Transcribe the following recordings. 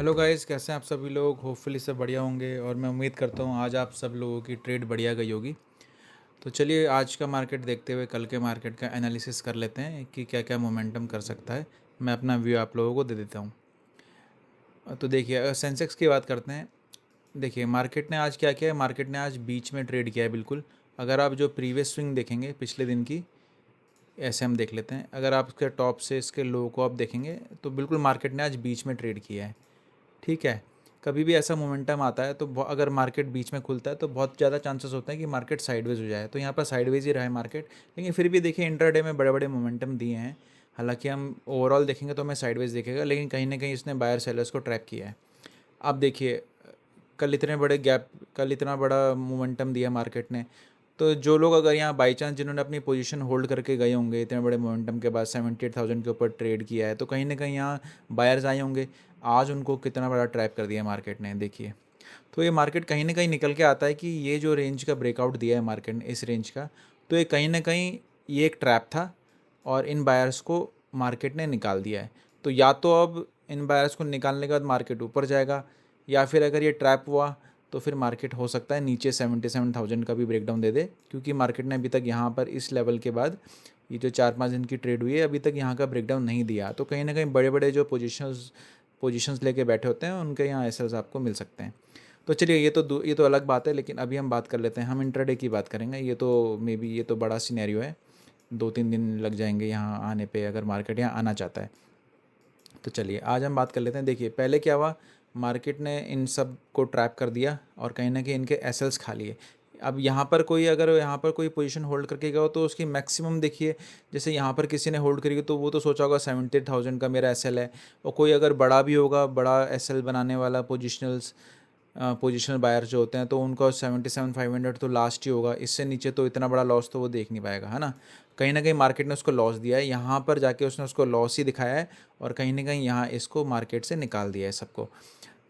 Hello guys, कैसे हैं आप सभी लोग। होपफुली सब बढ़िया होंगे और मैं उम्मीद करता हूँ आज आप सब लोगों की ट्रेड बढ़िया गई होगी। तो चलिए आज का मार्केट देखते हुए कल के मार्केट का एनालिसिस कर लेते हैं कि क्या क्या मोमेंटम कर सकता है। मैं अपना व्यू आप लोगों को दे देता हूँ। तो देखिए, अगर सेंसेक्स की बात करते हैं, देखिए मार्केट ने आज क्या किया है। मार्केट ने आज बीच में ट्रेड किया है बिल्कुल। अगर आप जो प्रीवियस स्विंग देखेंगे पिछले दिन की, ऐसे हम देख लेते हैं। अगर आप इसके टॉप से इसके लो को आप देखेंगे तो बिल्कुल मार्केट ने आज बीच में ट्रेड किया है। ठीक है। कभी भी ऐसा मोमेंटम आता है तो अगर मार्केट बीच में खुलता है तो बहुत ज़्यादा चांसेस होते हैं कि मार्केट साइडवेज हो जाए। तो यहाँ पर साइडवेज ही रहा है मार्केट, लेकिन फिर भी देखिए इंट्राडे में बड़े बड़े मोमेंटम दिए हैं। हालांकि हम ओवरऑल देखेंगे तो हमें साइडवेज दिखेगा, लेकिन कहीं ना कहीं इसने बायर सेलर्स को ट्रैप किया है। अब देखिए, कल इतने बड़े गैप कल इतना बड़ा मोमेंटम दिया मार्केट ने। तो जो लोग अगर यहाँ बाई चांस जिन्होंने अपनी पोजीशन होल्ड करके गए होंगे इतने बड़े मोमेंटम के बाद 78,000 के ऊपर ट्रेड किया है, तो कहीं ना कहीं यहाँ बायर्स आए होंगे। आज उनको कितना बड़ा ट्रैप कर दिया मार्केट ने, देखिए। तो ये मार्केट कहीं ना कहीं निकल के आता है कि ये जो रेंज का ब्रेकआउट दिया है मार्केट ने, इस रेंज का, तो ये कहीं ना कहीं ये एक ट्रैप था और इन बायर्स को मार्केट ने निकाल दिया है। तो या तो अब इन बायर्स को निकालने के बाद मार्केट ऊपर जाएगा, या फिर अगर ये ट्रैप हुआ तो फिर मार्केट हो सकता है नीचे 77,000 का भी ब्रेकडाउन दे दे, क्योंकि मार्केट ने अभी तक यहाँ पर इस लेवल के बाद ये जो 4-5 दिन की ट्रेड हुई है अभी तक यहाँ का ब्रेकडाउन नहीं दिया। तो कहीं ना कहीं बड़े बड़े जो पोजीशंस लेके बैठे होते हैं उनके यहाँ एसेस आपको मिल सकते हैं। तो चलिए, ये तो अलग बात है, लेकिन अभी हम बात कर लेते हैं, हम इंट्राडे की बात करेंगे। ये तो मे बी ये तो बड़ा सिनेरियो है, 2-3 दिन लग जाएंगे यहाँ आने पे अगर मार्केट यहाँ आना चाहता है। तो चलिए आज हम बात कर लेते हैं। देखिए पहले क्या हुआ, मार्केट ने इन सब को ट्रैप कर दिया और कहीं ना कहीं इनके एसेल्स खा लिए। अब यहाँ पर कोई अगर यहाँ पर कोई पोजीशन होल्ड करके गया हो तो उसकी मैक्सिमम देखिए, जैसे यहाँ पर किसी ने होल्ड करी तो वो तो सोचा होगा 70,000 का मेरा एसएल है। और कोई अगर बड़ा भी होगा, बड़ा एसएल बनाने वाला पोजिशनल बायर जो होते हैं, तो उनका 77,500 तो लास्ट ही होगा। इससे नीचे तो इतना बड़ा लॉस तो वो देख नहीं पाएगा, है ना। कहीं ना कहीं मार्केट ने उसको लॉस दिया है, यहाँ पर जाके उसने उसको लॉस ही दिखाया है और कहीं ना कहीं यहाँ इसको मार्केट से निकाल दिया है सबको।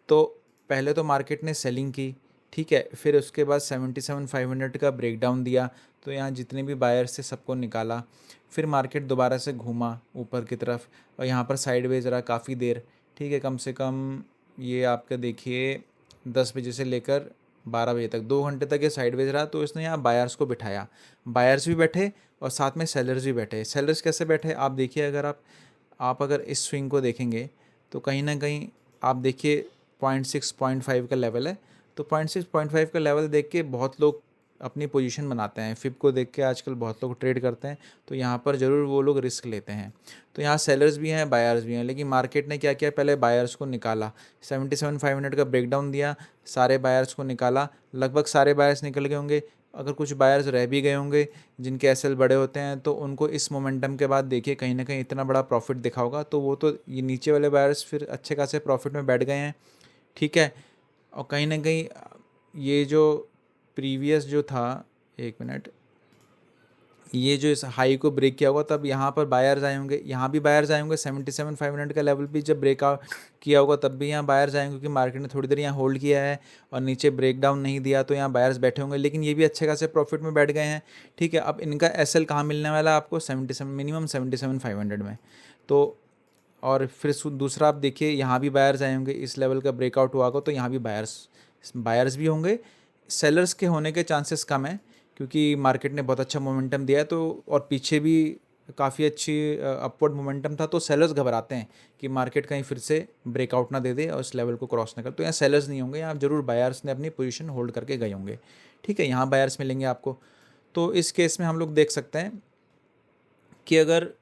तो पहले तो मार्केट ने सेलिंग की, ठीक है, फिर उसके बाद 77,500 का ब्रेकडाउन दिया, तो यहाँ जितने भी बायर्स थे सबको निकाला। फिर मार्केट दोबारा से घूमा ऊपर की तरफ और यहाँ पर साइडवेज रहा काफ़ी देर, ठीक है। कम से कम ये आपका देखिए 10 बजे से लेकर 12 बजे तक 2 घंटे तक ये साइडवेज रहा। तो इसने यहाँ बायर्स को बिठाया, बायर्स भी बैठे और साथ में सेलर्स भी बैठे। सेलर्स कैसे बैठे आप देखिए, अगर आप अगर इस स्विंग को देखेंगे तो कहीं ना कहीं आप देखिए 0.6 0.5 का लेवल है। तो 0.6 0.5 का लेवल देख के बहुत लोग अपनी पोजीशन बनाते हैं, फिप को देख के आजकल बहुत लोग ट्रेड करते हैं। तो यहाँ पर ज़रूर वो लोग रिस्क लेते हैं। तो यहाँ सेलर्स भी हैं, बायर्स भी हैं, लेकिन मार्केट ने क्या किया, पहले बायर्स को निकाला, 77,500 का ब्रेकडाउन दिया, सारे बायर्स को निकाला। लगभग सारे बायर्स निकल गए होंगे। अगर कुछ बायर्स रह भी गए होंगे जिनके एसएल बड़े होते हैं, तो उनको इस मोमेंटम के बाद देखिए कहीं ना कहीं इतना बड़ा प्रॉफिट दिखा होगा। तो वो तो ये नीचे वाले बायर्स फिर अच्छे खासे प्रॉफिट में बैठ गए हैं, ठीक है। और कहीं ना कहीं ये जो प्रीवियस जो था, एक मिनट, ये जो इस हाई को ब्रेक किया होगा तब यहाँ पर बायर्स आए होंगे, यहाँ भी बायर्स आए होंगे। 77,500 का लेवल भी जब ब्रेकआउट किया होगा तब भी यहाँ बायर्स आए होंगे, क्योंकि मार्केट ने थोड़ी देर यहाँ होल्ड किया है और नीचे ब्रेक डाउन नहीं दिया, तो यहाँ बायर्स बैठे होंगे, लेकिन ये भी अच्छे खासे प्रॉफिट में बैठ गए हैं, ठीक है। अब इनका एसएल कहाँ मिलने वाला है आपको, 77 मिनिमम 77,500 में। तो और फिर दूसरा आप देखिए, यहाँ भी बायर्स आए होंगे, इस लेवल का ब्रेकआउट हुआ होगा तो यहाँ भी बायर्स भी होंगे। सेलर्स के होने के चांसेस कम है, क्योंकि मार्केट ने बहुत अच्छा मोमेंटम दिया है। तो और पीछे भी काफ़ी अच्छी अपवर्ड मोमेंटम था, तो सेलर्स घबराते हैं कि मार्केट कहीं फिर से ब्रेकआउट ना दे दे और इस लेवल को क्रॉस ना कर। तो यहाँ सेलर्स नहीं होंगे, यहाँ जरूर बायर्स ने अपनी पोजीशन होल्ड करके गए होंगे, ठीक है। यहाँ बायर्स मिलेंगे आपको। तो इस केस में हम लोग देख सकते हैं कि अगर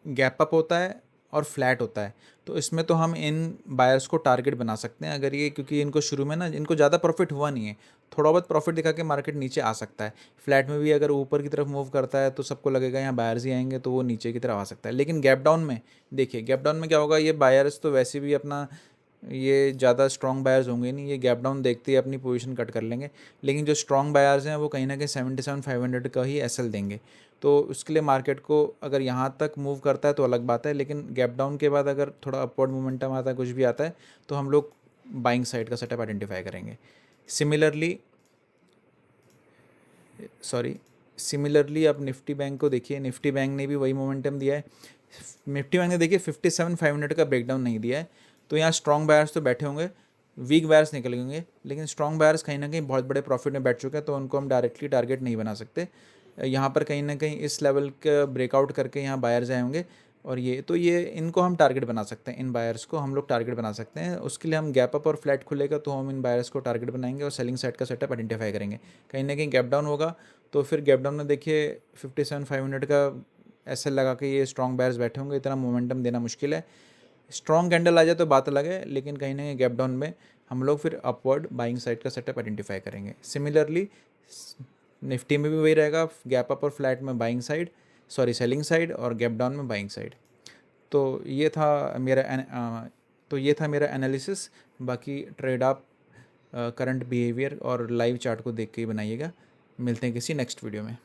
गैप अप होता है और फ्लैट होता है तो इसमें तो हम इन बायर्स को टारगेट बना सकते हैं। अगर ये, क्योंकि इनको शुरू में ना इनको ज़्यादा प्रॉफिट हुआ नहीं है, थोड़ा बहुत प्रॉफिट दिखा के मार्केट नीचे आ सकता है। फ्लैट में भी अगर ऊपर की तरफ मूव करता है तो सबको लगेगा यहाँ बायर्स ही आएंगे, तो वो नीचे की तरफ आ सकता है। लेकिन गैप डाउन में देखिए, गैप डाउन में क्या होगा, ये बायर्स तो वैसे भी अपना ये ज़्यादा स्ट्रॉन्ग बायर्स होंगे नहीं, ये गैप डाउन देखते ही अपनी पोजीशन कट कर लेंगे। लेकिन जो स्ट्रॉन्ग बायर्स हैं वो कहीं ना कहीं 77,500 का ही एसएल देंगे। तो उसके लिए मार्केट को अगर यहाँ तक मूव करता है तो अलग बात है, लेकिन गैप डाउन के बाद अगर थोड़ा अपवर्ड मोमेंटम आता है, कुछ भी आता है, तो हम लोग बाइंग साइड का सेटअप आइडेंटिफाई करेंगे। सिमिलरली आप निफ्टी बैंक को देखिए, निफ्टी बैंक ने भी वही मोमेंटम दिया है। निफ्टी बैंक ने देखिए 57,500 का ब्रेकडाउन नहीं दिया है, तो यहाँ स्ट्रॉन्ग बायर्स तो बैठे होंगे, वीक बायर्स निकलेंगे, लेकिन स्ट्रॉन्ग बायर्स कहीं ना कहीं बहुत बड़े प्रॉफिट में बैठ चुके हैं, तो उनको हम डायरेक्टली टारगेट नहीं बना सकते। यहाँ पर कहीं ना कहीं इस लेवल का ब्रेकआउट करके यहाँ बायर्स आए होंगे, और ये इनको हम टारगेट बना सकते हैं, इन बायर्स को हम लोग टारगेट बना सकते हैं। उसके लिए हम गैप अप और फ्लैट खुलेगा तो हम इन बायर्स को टारगेट बनाएंगे और सेलिंग साइड का सेटअप आइडेंटिफाई करेंगे। कहीं ना कहीं गैप डाउन होगा तो फिर गैप डाउन में देखिए 57,500 का ऐसे लगा के ये स्ट्रॉन्ग बायर्स बैठे होंगे, इतना मोमेंटम देना मुश्किल है। स्ट्रॉन्ग कैंडल आ जाए तो बात अलग है, लेकिन कहीं ना कहीं गैप डाउन में हम लोग फिर अपवर्ड बाइंग साइड का सेटअप आइडेंटिफाई करेंगे। सिमिलरली निफ्टी में भी वही रहेगा, गैप अप और फ्लैट में buying side, sorry selling side, और गैप डाउन में बाइंग साइड। तो ये था मेरा एनालिसिस। बाकी ट्रेड आप करंट बिहेवियर और लाइव चार्ट को देख के ही बनाइएगा। मिलते हैं किसी नेक्स्ट वीडियो में।